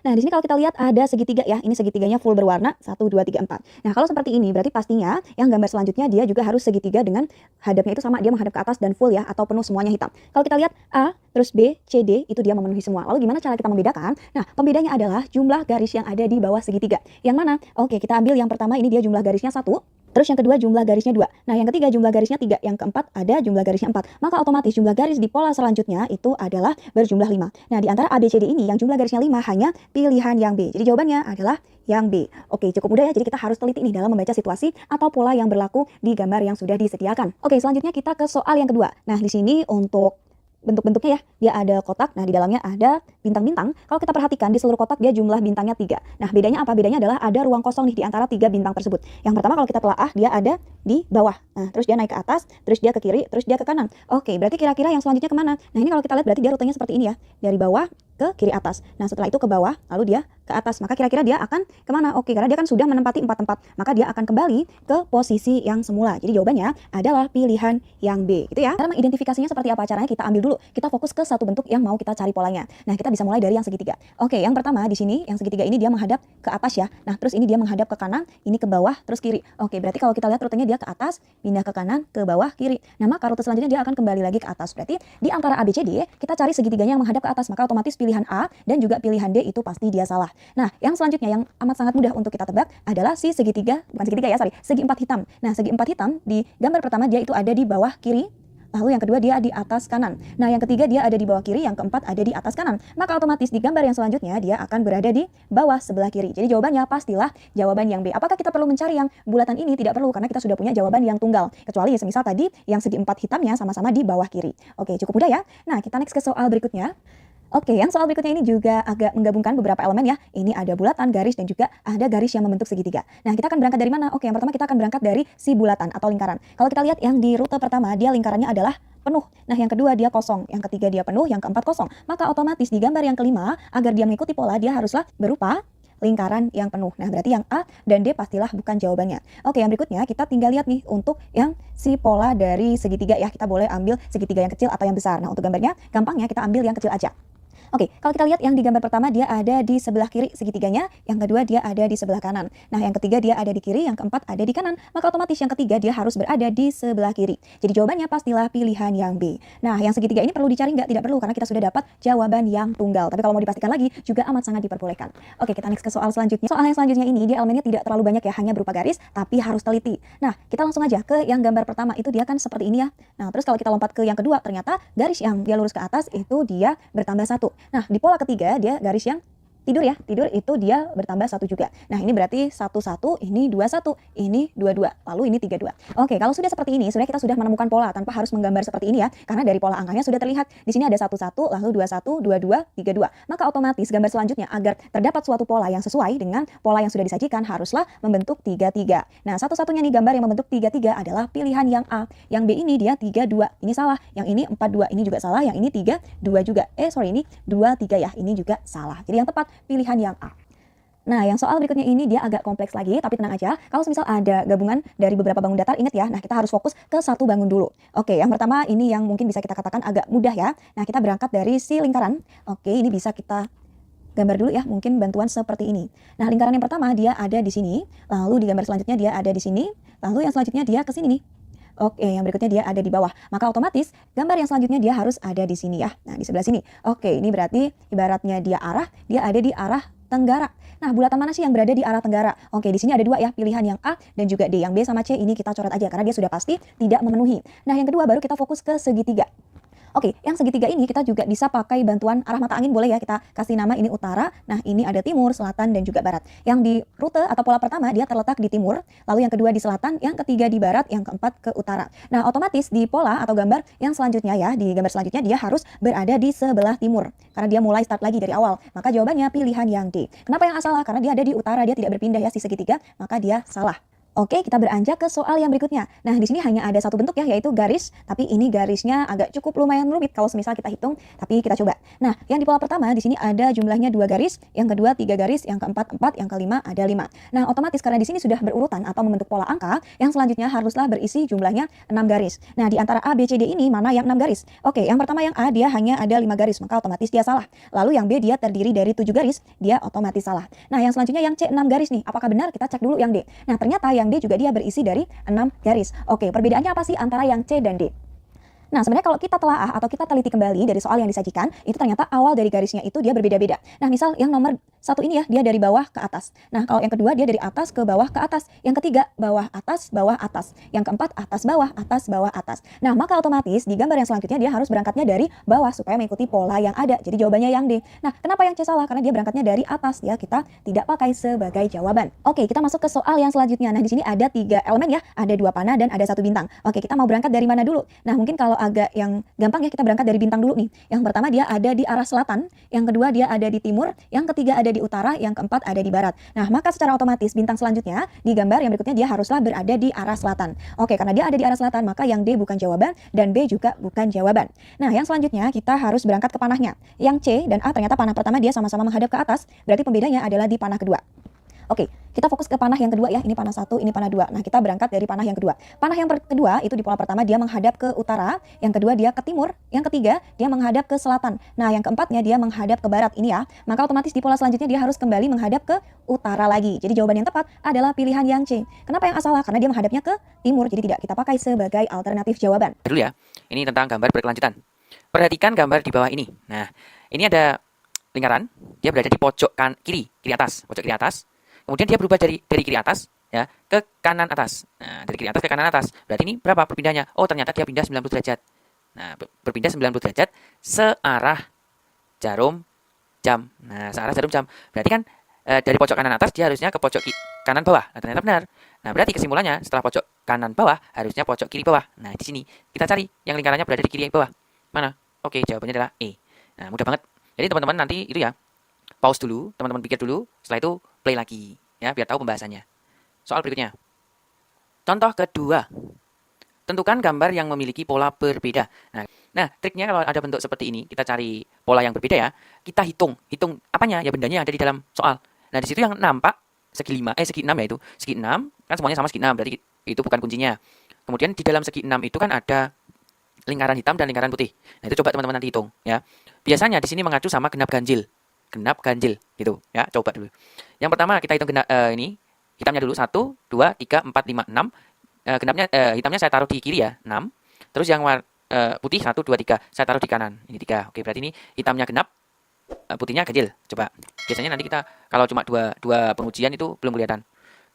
Nah, di sini kalau kita lihat ada segitiga ya, ini segitiganya full berwarna, 1, 2, 3, 4. Nah, kalau seperti ini berarti pastinya yang gambar selanjutnya dia juga harus segitiga dengan hadapnya itu sama, dia menghadap ke atas dan full ya, atau penuh semuanya hitam. Kalau kita lihat A, terus B, C, D, itu dia memenuhi semua. Lalu gimana cara kita membedakan? Nah, pembedanya adalah jumlah garis yang ada di bawah segitiga. Yang mana? Oke, kita ambil yang pertama, ini dia jumlah garisnya 1. Terus yang kedua jumlah garisnya 2. Nah, yang ketiga jumlah garisnya 3. Yang keempat ada jumlah garisnya 4. Maka otomatis jumlah garis di pola selanjutnya itu adalah berjumlah 5. Nah, di antara A, B, C, D ini yang jumlah garisnya 5 hanya pilihan yang B. Jadi jawabannya adalah yang B. Oke, cukup mudah ya. Jadi kita harus teliti nih dalam membaca situasi atau pola yang berlaku di gambar yang sudah disediakan. Oke, selanjutnya kita ke soal yang kedua. Nah, di sini untuk bentuk-bentuknya ya, dia ada kotak, nah di dalamnya ada bintang-bintang. Kalau kita perhatikan di seluruh kotak dia jumlah bintangnya 3. Nah, bedanya apa? Bedanya adalah ada ruang kosong nih di antara 3 bintang tersebut. Yang pertama kalau kita telaah dia ada di bawah. Nah, terus dia naik ke atas, terus dia ke kiri, terus dia ke kanan. Oke, berarti kira-kira yang selanjutnya kemana? Nah, ini kalau kita lihat berarti dia rutenya seperti ini ya, dari bawah ke kiri atas. Nah, setelah itu ke bawah, lalu dia ke atas. Maka kira-kira dia akan kemana? Oke, karena dia kan sudah menempati 4 tempat, maka dia akan kembali ke posisi yang semula. Jadi jawabannya adalah pilihan yang B, gitu ya. Cara mengidentifikasinya seperti apa? Caranya kita ambil dulu. Kita fokus ke satu bentuk yang mau kita cari polanya. Nah, kita bisa mulai dari yang segitiga. Oke, yang pertama di sini, yang segitiga ini dia menghadap ke atas ya. Nah, terus ini dia menghadap ke kanan, ini ke bawah, terus kiri. Oke, berarti kalau kita lihat rutenya dia ke atas, pindah ke kanan, ke bawah, kiri. Nah, maka rute selanjutnya dia akan kembali lagi ke atas. Berarti di antara A, B, C, D, kita cari segitiganya yang menghadap ke atas, maka otomatis pilihan A dan juga pilihan D itu pasti dia salah. Nah, yang selanjutnya yang amat sangat mudah untuk kita tebak adalah si segitiga, bukan segitiga ya, sorry, segi 4 hitam. Nah, segi 4 hitam di gambar pertama dia itu ada di bawah kiri, lalu yang kedua dia di atas kanan. Nah, yang ketiga dia ada di bawah kiri, yang keempat ada di atas kanan. Maka otomatis di gambar yang selanjutnya dia akan berada di bawah sebelah kiri. Jadi jawabannya pastilah jawaban yang B. Apakah kita perlu mencari yang bulatan ini? Tidak perlu, karena kita sudah punya jawaban yang tunggal. Kecuali semisal tadi yang segi 4 hitamnya sama-sama di bawah kiri. Oke, cukup mudah ya. Nah, kita next ke soal berikutnya. Oke, yang soal berikutnya ini juga agak menggabungkan beberapa elemen ya. Ini ada bulatan, garis, dan juga ada garis yang membentuk segitiga. Nah, kita akan berangkat dari mana? Oke, yang pertama kita akan berangkat dari si bulatan atau lingkaran. Kalau kita lihat yang di rute pertama, dia lingkarannya adalah penuh. Nah, yang kedua dia kosong, yang ketiga dia penuh, yang keempat kosong. Maka otomatis di gambar yang kelima, agar dia mengikuti pola, dia haruslah berupa lingkaran yang penuh. Nah, berarti yang A dan D pastilah bukan jawabannya. Oke, yang berikutnya kita tinggal lihat nih untuk yang si pola dari segitiga ya. Kita boleh ambil segitiga yang kecil atau yang besar. Nah, untuk gambarnya gampangnya kita ambil yang kecil aja. Oke, kalau kita lihat yang di gambar pertama dia ada di sebelah kiri segitiganya, yang kedua dia ada di sebelah kanan. Nah, yang ketiga dia ada di kiri, yang keempat ada di kanan. Maka otomatis yang ketiga dia harus berada di sebelah kiri. Jadi jawabannya pastilah pilihan yang B. Nah, yang segitiga ini perlu dicari nggak? Tidak perlu, karena kita sudah dapat jawaban yang tunggal. Tapi kalau mau dipastikan lagi juga amat sangat diperbolehkan. Oke, kita next ke soal selanjutnya. Soal yang selanjutnya ini dia elemennya tidak terlalu banyak ya, hanya berupa garis, tapi harus teliti. Nah, kita langsung aja ke yang gambar pertama itu dia kan seperti ini ya. Nah, terus kalau kita lompat ke yang kedua, ternyata garis yang dia lurus ke atas itu dia bertambah 1. Nah, di pola ketiga dia garis yang tidur ya, tidur itu dia bertambah 1 juga. Nah, ini berarti 1, 1, ini 2, 1, ini 2, 2, lalu ini 3, 2. Oke, kalau sudah seperti ini, sebenarnya kita sudah menemukan pola tanpa harus menggambar seperti ini ya, karena dari pola angkanya sudah terlihat. Di sini ada 1, 1, lalu 2, 1, 2, 2, 3, 2. Maka otomatis gambar selanjutnya agar terdapat suatu pola yang sesuai dengan pola yang sudah disajikan haruslah membentuk 3, 3. Nah, satu-satunya nih gambar yang membentuk 3, 3 adalah pilihan yang A. Yang B ini dia 3, 2. Ini salah. Yang ini 4, 2. Ini juga salah. Yang ini 3, 2 juga. Ini 2, 3 ya. Ini juga salah. Jadi yang tepat pilihan yang A. Nah, yang soal berikutnya ini dia agak kompleks lagi, tapi tenang aja. Kalau misal ada gabungan dari beberapa bangun datar, ingat ya. Nah, kita harus fokus ke satu bangun dulu. Oke, yang pertama ini yang mungkin bisa kita katakan agak mudah ya. Nah, kita berangkat dari si lingkaran. Oke, ini bisa kita gambar dulu ya, mungkin bantuan seperti ini. Nah, lingkaran yang pertama dia ada di sini, lalu di gambar selanjutnya dia ada di sini, lalu yang selanjutnya dia ke sini nih. Oke, yang berikutnya dia ada di bawah. Maka otomatis gambar yang selanjutnya dia harus ada di sini ya. Nah, di sebelah sini. Oke, ini berarti ibaratnya dia ada di arah tenggara. Nah, bulatan mana sih yang berada di arah tenggara? Oke, di sini ada 2 ya, pilihan yang A dan juga D. Yang B sama C ini kita coret aja karena dia sudah pasti tidak memenuhi. Nah, yang kedua baru kita fokus ke segitiga. Oke, yang segitiga ini kita juga bisa pakai bantuan arah mata angin, boleh ya, kita kasih nama ini utara. Nah, ini ada timur, selatan, dan juga barat. Yang di rute atau pola pertama dia terletak di timur, lalu yang kedua di selatan, yang ketiga di barat, yang keempat ke utara. Nah, otomatis di pola atau gambar yang selanjutnya ya, di gambar selanjutnya dia harus berada di sebelah timur, karena dia mulai start lagi dari awal. Maka jawabannya pilihan yang D. Kenapa yang A salah? Karena dia ada di utara, dia tidak berpindah ya si segitiga, maka dia salah. Oke, kita beranjak ke soal yang berikutnya. Nah, di sini hanya ada satu bentuk ya, yaitu garis, tapi ini garisnya agak cukup lumayan rumit kalau semisal kita hitung, tapi kita coba. Nah, yang di pola pertama di sini ada jumlahnya 2 garis, yang kedua 3 garis, yang keempat 4, yang kelima ada 5. Nah, otomatis karena di sini sudah berurutan atau membentuk pola angka, yang selanjutnya haruslah berisi jumlahnya 6 garis. Nah, di antara A, B, C, D ini mana yang 6 garis? Oke, yang pertama yang A dia hanya ada 5 garis, maka otomatis dia salah. Lalu yang B dia terdiri dari 7 garis, dia otomatis salah. Nah, yang selanjutnya yang C 6 garis nih. Apakah benar? Kita cek dulu yang D. Nah, ternyata yang D juga dia berisi dari 6 garis. Oke, perbedaannya apa sih antara yang C dan D? Nah, sebenarnya kalau kita telaah atau kita teliti kembali dari soal yang disajikan, itu ternyata awal dari garisnya itu dia berbeda-beda. Nah, misal yang nomor 1 ini ya, dia dari bawah ke atas. Nah, kalau yang kedua dia dari atas ke bawah ke atas. Yang ketiga, bawah atas, bawah atas. Yang keempat, atas bawah, atas bawah atas. Nah, maka otomatis di gambar yang selanjutnya dia harus berangkatnya dari bawah supaya mengikuti pola yang ada. Jadi jawabannya yang D. Nah, kenapa yang C salah? Karena dia berangkatnya dari atas ya, kita tidak pakai sebagai jawaban. Oke, kita masuk ke soal yang selanjutnya. Nah, di sini ada 3 elemen ya, ada 2 panah dan ada 1 bintang. Oke, kita mau berangkat dari mana dulu? Nah, mungkin kalau agak yang gampang ya kita berangkat dari bintang dulu nih. Yang pertama dia ada di arah selatan, yang kedua dia ada di timur, yang ketiga ada di utara, yang keempat ada di barat. Nah, maka secara otomatis bintang selanjutnya di gambar yang berikutnya dia haruslah berada di arah selatan. Oke, karena dia ada di arah selatan maka yang D bukan jawaban dan B juga bukan jawaban. Nah, yang selanjutnya kita harus berangkat ke panahnya. Yang C dan A ternyata panah pertama dia sama-sama menghadap ke atas, berarti pembedanya adalah di panah kedua. Oke, kita fokus ke panah yang kedua ya. Ini panah 1, ini panah 2. Nah, kita berangkat dari panah yang kedua. Panah yang kedua itu di pola pertama dia menghadap ke utara, yang kedua dia ke timur, yang ketiga dia menghadap ke selatan. Nah, yang keempatnya dia menghadap ke barat ini ya. Maka otomatis di pola selanjutnya dia harus kembali menghadap ke utara lagi. Jadi jawaban yang tepat adalah pilihan yang C. Kenapa yang A salah? Karena dia menghadapnya ke timur, jadi tidak kita pakai sebagai alternatif jawaban. Dulu ya, ini tentang gambar berkelanjutan. Perhatikan gambar di bawah ini. Nah, ini ada lingkaran, dia berada di pojok kiri atas, pojok kiri atas. Kemudian dia berubah dari kiri atas ya ke kanan atas. Nah, dari kiri atas ke kanan atas. Berarti ini berapa perpindahannya? Oh, ternyata dia pindah 90 derajat. Nah, berpindah 90 derajat searah jarum jam. Nah, searah jarum jam. Berarti kan dari pojok kanan atas dia harusnya ke pojok kanan bawah. Nah, ternyata benar. Nah, berarti kesimpulannya setelah pojok kanan bawah harusnya pojok kiri bawah. Nah, di sini kita cari yang lingkarannya berada di kiri bawah. Mana? Oke, jawabannya adalah E. Nah, mudah banget. Jadi teman-teman nanti itu ya, pause dulu, teman-teman pikir dulu, setelah itu play lagi ya biar tahu pembahasannya. Soal berikutnya. Contoh kedua. Tentukan gambar yang memiliki pola berbeda. Nah, triknya kalau ada bentuk seperti ini, kita cari pola yang berbeda ya. Kita hitung apanya? Ya bendanya yang ada di dalam soal. Nah, di situ yang nampak segi 6 ya itu. Segi 6 kan semuanya sama segi 6, berarti itu bukan kuncinya. Kemudian di dalam segi 6 itu kan ada lingkaran hitam dan lingkaran putih. Nah, itu coba teman-teman nanti hitung ya. Biasanya di sini mengacu sama genap ganjil gitu ya. Coba dulu. Yang pertama kita hitung ini hitamnya dulu 1 2 3 4 5 6. Genapnya hitamnya saya taruh di kiri ya, 6. Terus yang putih 1 2 3 saya taruh di kanan. Ini 3. Oke, berarti ini hitamnya genap, putihnya ganjil. Coba. Biasanya nanti kita kalau cuma dua pengujian itu belum kelihatan.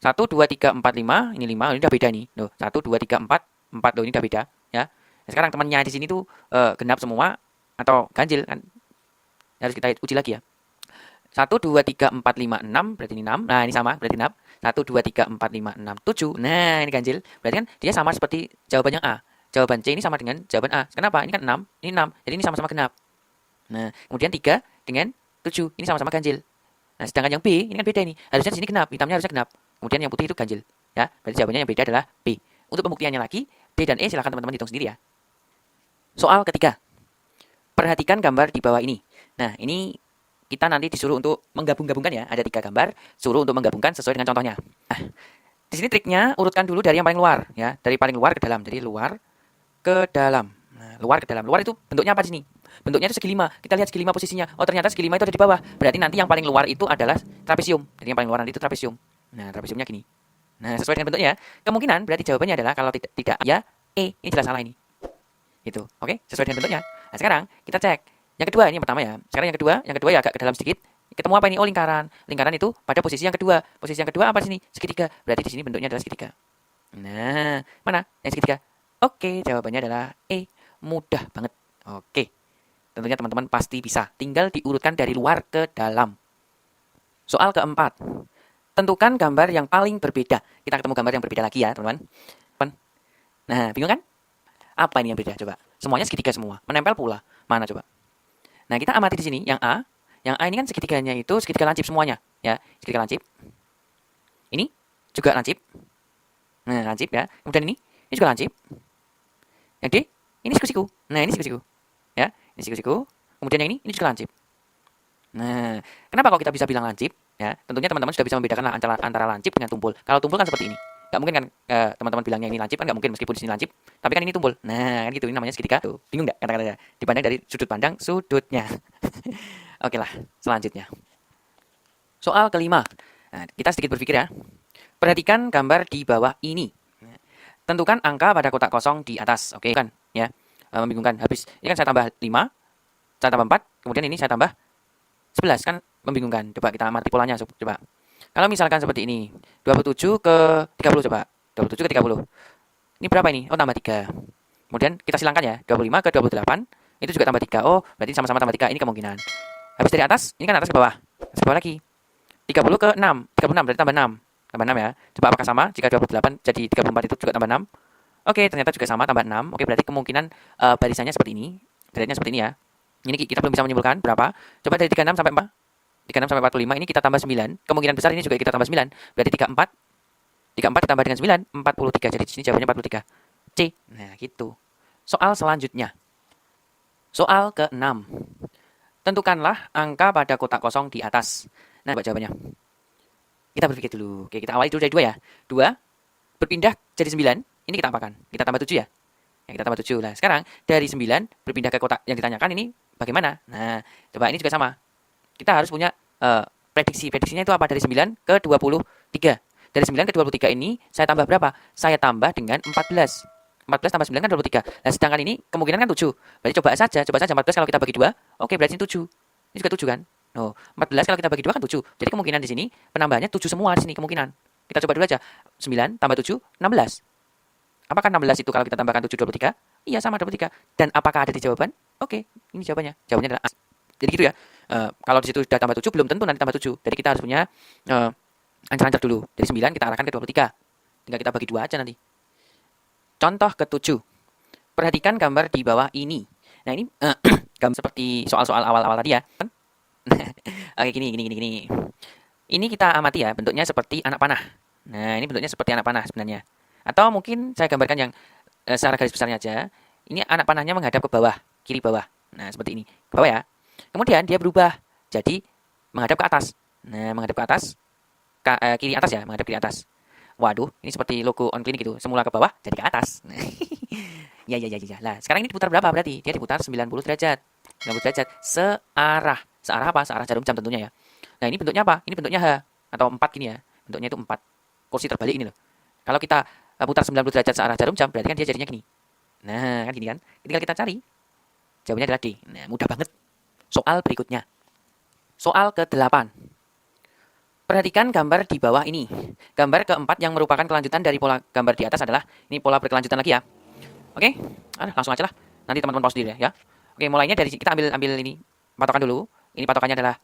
1 2 3 4 5, ini 5, ini udah beda nih. Loh, 1 2 3 4 loh, ini udah beda ya. Nah, sekarang temannya di sini tuh genap semua atau ganjil kan. Harus kita uji lagi ya. 1, 2, 3, 4, 5, 6. Berarti ini 6. Nah, ini sama. Berarti 6. 1, 2, 3, 4, 5, 6, 7. Nah, ini ganjil. Berarti kan dia sama seperti jawaban yang A. Jawaban C ini sama dengan jawaban A. Kenapa? Ini kan 6. Ini 6. Jadi ini sama-sama genap. Nah, kemudian 3 dengan 7. Ini sama-sama ganjil. Nah, sedangkan yang B, ini kan beda ini. Harusnya di sini genap. Hitamnya harusnya genap. Kemudian yang putih itu ganjil. Ya, berarti jawabannya yang beda adalah B. Untuk pembuktiannya lagi, D dan E silahkan teman-teman hitung sendiri ya. Soal ketiga. Perhatikan gambar di bawah ini. Nah, ini kita nanti disuruh untuk menggabung-gabungkan ya. Ada 3 gambar, suruh untuk menggabungkan sesuai dengan contohnya. Nah, di sini triknya urutkan dulu dari yang paling luar ya, dari paling luar ke dalam. Jadi luar ke dalam. Nah, luar ke dalam. Luar itu bentuknya apa di sini? Bentuknya itu segi 5. Kita lihat segi 5 posisinya. Oh, ternyata segi 5 itu ada di bawah. Berarti nanti yang paling luar itu adalah trapesium. Jadi yang paling luar nanti itu trapesium. Nah, trapesiumnya gini. Nah, sesuai dengan bentuknya, kemungkinan berarti jawabannya adalah kalau tidak ya E. Ini jelas salah ini. Gitu. Oke, sesuai dengan bentuknya. Nah, sekarang kita cek. Yang kedua ini yang pertama ya. Sekarang yang kedua ya agak ke dalam sedikit. Ketemu apa ini? Oh, lingkaran. Lingkaran itu pada posisi yang kedua. Posisi yang kedua apa di sini? Segitiga. Berarti di sini bentuknya adalah segitiga. Nah, mana? Yang segitiga. Oke, jawabannya adalah E. Mudah banget. Oke. Tentunya teman-teman pasti bisa. Tinggal diurutkan dari luar ke dalam. Soal keempat. Tentukan gambar yang paling berbeda. Kita ketemu gambar yang berbeda lagi ya, teman-teman. Nah, bingung kan? Apa ini yang beda? Coba. Semuanya segitiga semua. Menempel pula. Mana coba? Nah, kita amati di sini yang A. Yang A ini kan segitiganya itu segitiga lancip semuanya, ya. Segitiga lancip. Ini juga lancip. Nah, lancip ya. Kemudian ini juga lancip. Yang D, ini siku-siku. Nah, ini siku-siku. Ya, ini siku-siku. Kemudian yang ini juga lancip. Nah, kenapa kok kita bisa bilang lancip? Ya, tentunya teman-teman sudah bisa membedakan antara lancip dengan tumpul. Kalau tumpul kan seperti ini. Nggak mungkin kan teman-teman bilangnya ini lancip kan nggak mungkin meskipun di sini lancip. Tapi kan ini tumpul. Nah, kan gitu. Ini namanya segitiga. Tuh, bingung nggak kata-katanya? Dipandang dari sudut pandang sudutnya. Oke lah, selanjutnya. Soal kelima. Nah, kita sedikit berpikir ya. Perhatikan gambar di bawah ini. Tentukan angka pada kotak kosong di atas. Oke kan? Ya. Membingungkan. Habis ini kan saya tambah 5, saya tambah 4, kemudian ini saya tambah 11 kan membingungkan. Coba kita amati polanya coba. Kalau misalkan seperti ini, 27 ke 30 coba. 27 ke 30. Ini berapa ini? Oh, tambah 3. Kemudian kita silangkan ya, 25 ke 28, itu juga tambah 3. Oh, berarti sama-sama tambah 3, ini kemungkinan. Habis dari atas, ini kan atas ke bawah. Atas ke bawah lagi. 30 ke 6, 36 berarti tambah 6. Tambah 6 ya. Coba apakah sama? Jika 28 jadi 34 itu juga tambah 6. Oke, ternyata juga sama tambah 6. Oke, berarti kemungkinan barisannya seperti ini. Derajatnya seperti ini ya. Ini kita belum bisa menyimpulkan berapa. Coba dari 36 sampai 4. 36 sampai 45 ini kita tambah 9. Kemungkinan besar ini juga kita tambah 9. Berarti 34. 34 ditambah dengan 9, 43. Jadi di sini jawabannya 43. C. Nah, gitu. Soal selanjutnya. Soal ke-6. Tentukanlah angka pada kotak kosong di atas. Nah, buat jawabannya. Kita berpikir dulu. Oke, kita awali dulu dari 2 ya. 2 berpindah jadi 9. Ini kita apakan? Kita tambah 7 ya. Ya, kita tambah 7. Nah, sekarang dari 9 berpindah ke kotak yang ditanyakan ini bagaimana? Nah, coba ini juga sama. Kita harus punya prediksi. Prediksinya itu apa? Dari 9 ke 23. Dari 9 ke 23 ini saya tambah berapa? Saya tambah dengan 14. 14 tambah 9 kan 23. Nah, sedangkan ini kemungkinan kan 7. Berarti coba saja 14 kalau kita bagi 2. Oke, berarti ini 7. Ini juga 7 kan? Oh, 14 kalau kita bagi 2 kan 7. Jadi kemungkinan di sini penambahannya 7 semua di sini kemungkinan. Kita coba dulu aja. 9 tambah 7, 16. Apakah 16 itu kalau kita tambahkan 7, 23? Iya, sama 23. Dan apakah ada di jawaban? Oke, ini jawabannya. Jawabannya adalah A. Jadi gitu ya. Kalau di situ sudah tambah 7, belum tentu nanti tambah 7. Jadi kita harus punya ancar-ancar dulu. Dari 9 kita arahkan ke 23. Tinggal kita bagi 2 aja nanti. Contoh ke-7. Perhatikan gambar di bawah ini. Nah, ini gambar seperti soal-soal awal-awal tadi ya. Oke, gini. Ini kita amati ya, bentuknya seperti anak panah. Nah, ini bentuknya seperti anak panah sebenarnya. Atau mungkin saya gambarkan yang secara garis besarnya aja. Ini anak panahnya menghadap ke bawah, kiri bawah. Nah, seperti ini. Ke bawah ya. Kemudian dia berubah jadi menghadap ke atas. Nah, menghadap ke atas, kiri atas ya, menghadap kiri atas. Waduh, ini seperti logo on clinic gitu. Semula ke bawah, jadi ke atas. Ya. Lah, sekarang ini diputar berapa berarti? Dia diputar 90 derajat. 90 derajat searah. Searah apa? Searah jarum jam tentunya ya. Nah, ini bentuknya apa? Ini bentuknya H atau 4 gini ya. Bentuknya itu 4. Kursi terbalik ini loh. Kalau kita putar 90 derajat searah jarum jam, berarti kan dia jadinya gini. Nah, kan gini kan? Tinggal kita cari. Jawabannya adalah D. Nah, mudah banget. Soal berikutnya. Soal ke-8. Perhatikan gambar di bawah ini. Gambar keempat yang merupakan kelanjutan dari pola gambar di atas adalah, ini pola berkelanjutan lagi ya. Oke, langsung aja lah. Nanti teman-teman pause dulu ya. Oke, mulainya dari kita ambil ini patokan dulu. Ini patokannya adalah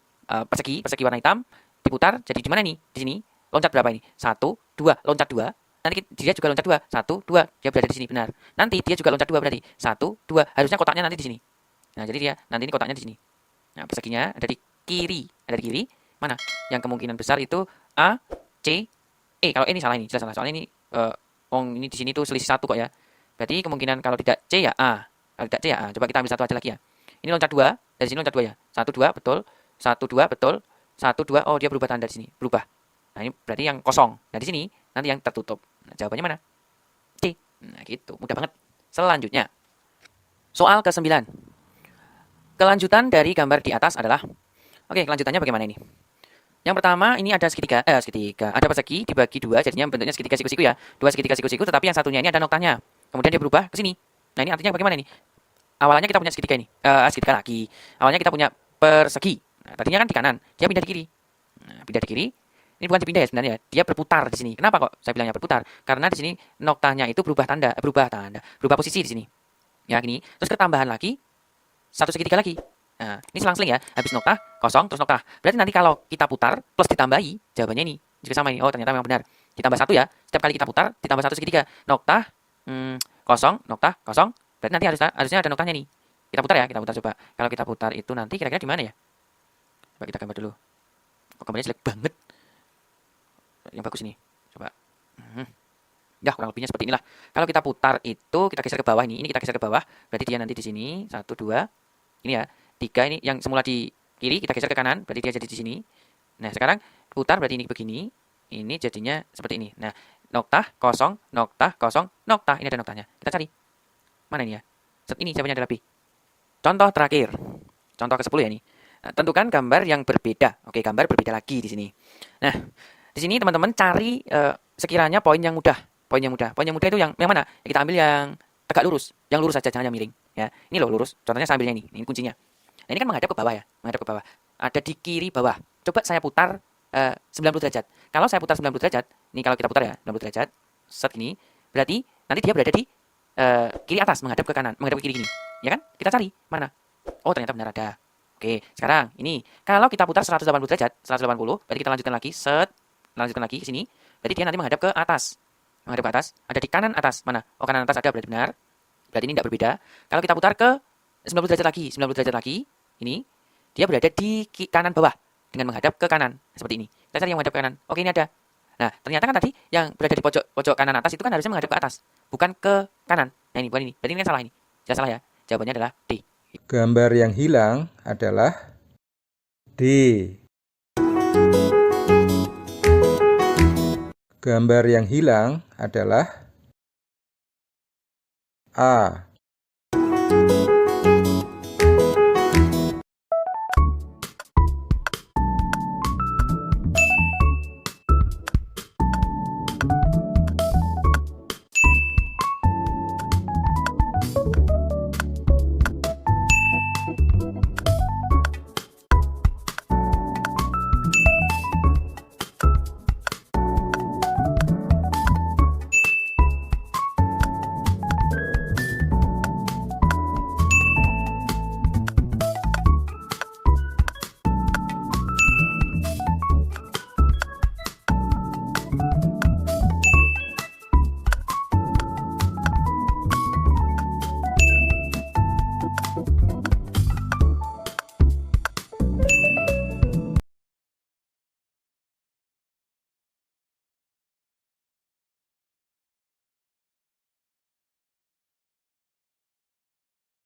persegi warna hitam. Diputar, jadi di mana nih? Di sini. Loncat berapa ini? 1, 2, loncat 2. Nanti dia juga loncat 2. 1, 2, dia berada di sini, benar. Nanti dia juga loncat 2 berarti. 1, 2, harusnya kotaknya nanti di sini. Nah, jadi dia nanti ini kotaknya di sini. Nah, perseginya ada di kiri. Ada di kiri. Mana? Yang kemungkinan besar itu A, C, E. Kalau ini salah ini, jelas salah. Soalnya ini ini di sini tuh selisih 1 kok ya. Berarti kemungkinan kalau tidak C ya A. Kalau tidak C ya A. Coba kita ambil satu aja lagi ya. Ini loncat 2, dari sini loncat 2 ya. 1, 2, betul. 1, 2, betul. 1, 2, oh dia berubah tanda di sini. Berubah. Nah, ini berarti yang kosong. Nah, di sini nanti yang tertutup. Nah, jawabannya mana? C. Nah, gitu. Mudah banget. Selanjutnya. Soal ke-9. Kelanjutan dari gambar di atas adalah, oke, kelanjutannya bagaimana ini? Yang pertama, ini ada segitiga. Ada persegi dibagi 2, jadinya bentuknya segitiga siku-siku ya. 2 segitiga siku-siku, tetapi yang satunya ini ada noktanya. Kemudian dia berubah ke sini. Nah, ini artinya bagaimana ini? Awalnya kita punya segitiga ini. Segitiga lagi. Awalnya kita punya persegi. Nah, tadinya kan di kanan, dia pindah di kiri. Nah, pindah di kiri. Ini bukan dipindah ya sebenarnya, dia berputar di sini. Kenapa kok saya bilangnya berputar? Karena di sini noktanya itu berubah posisi di sini. Ya, gini. Terus ketambahan lagi satu segitiga lagi. Nah, ini selang-seling ya. Habis noktah, kosong, terus noktah. Berarti nanti kalau kita putar, plus ditambahi, jawabannya ini. Juga sama ini. Oh, ternyata memang benar. Ditambah 1 ya. Setiap kali kita putar, ditambah 1 segitiga. Noktah, kosong, noktah, kosong. Berarti nanti harusnya ada noktahnya nih. Kita putar ya, kita putar coba. Kalau kita putar itu nanti kira-kira di mana ya? Coba kita gambar dulu. Kok gambarnya jelek banget. Yang bagus ini. Coba. Ya, kurang lebihnya seperti inilah. Kalau kita putar itu, kita geser ke bawah ini kita geser ke bawah, berarti dia nanti di sini, 1, 2, ini ya, 3 ini yang semula di kiri, kita geser ke kanan, berarti dia jadi di sini. Nah, sekarang putar berarti ini begini, ini jadinya seperti ini. Nah, noktah, kosong, noktah, kosong, noktah, ini ada noktahnya. Kita cari. Mana ini ya? Ini jawabannya adalah B. Contoh terakhir, contoh ke-10 ya ini. Nah, tentukan gambar yang berbeda. Oke, gambar berbeda lagi di sini. Nah, di sini teman-teman cari sekiranya poin yang mudah. Poin yang mudah itu yang mana? Ya, kita ambil yang agak lurus, yang lurus saja, jangan yang miring. Ya, ini loh lurus. Contohnya saya ambilnya ini kuncinya. Nah, ini kan menghadap ke bawah ya, menghadap ke bawah. Ada di kiri bawah. Coba saya putar 90 derajat. Kalau saya putar 90 derajat, ini kalau kita putar ya 90 derajat, set ini, berarti nanti dia berada di kiri atas, menghadap ke kanan, menghadap ke kiri gini. Ya kan? Kita cari mana? Oh, ternyata benar ada. Oke, sekarang ini kalau kita putar 180 derajat, 180, berarti kita lanjutkan lagi, set, lanjutkan lagi ke sini. Berarti dia nanti menghadap ke atas. Menghadap ke atas, ada di kanan atas. Mana? Oh, kanan atas ada, berarti benar. Berarti ini tidak berbeda. Kalau kita putar ke 90 derajat lagi, 90 derajat lagi, ini dia berada di kanan bawah dengan menghadap ke kanan seperti ini. Kita cari yang menghadap ke kanan. Oke, ini ada. Nah, ternyata kan tadi yang berada di pojok kanan atas itu kan harusnya menghadap ke atas, bukan ke kanan. Nah, ini bukan ini. Berarti ini kan salah ini. Jelas salah ya. Jawabannya adalah D. Gambar yang hilang adalah D. Gambar yang hilang adalah A.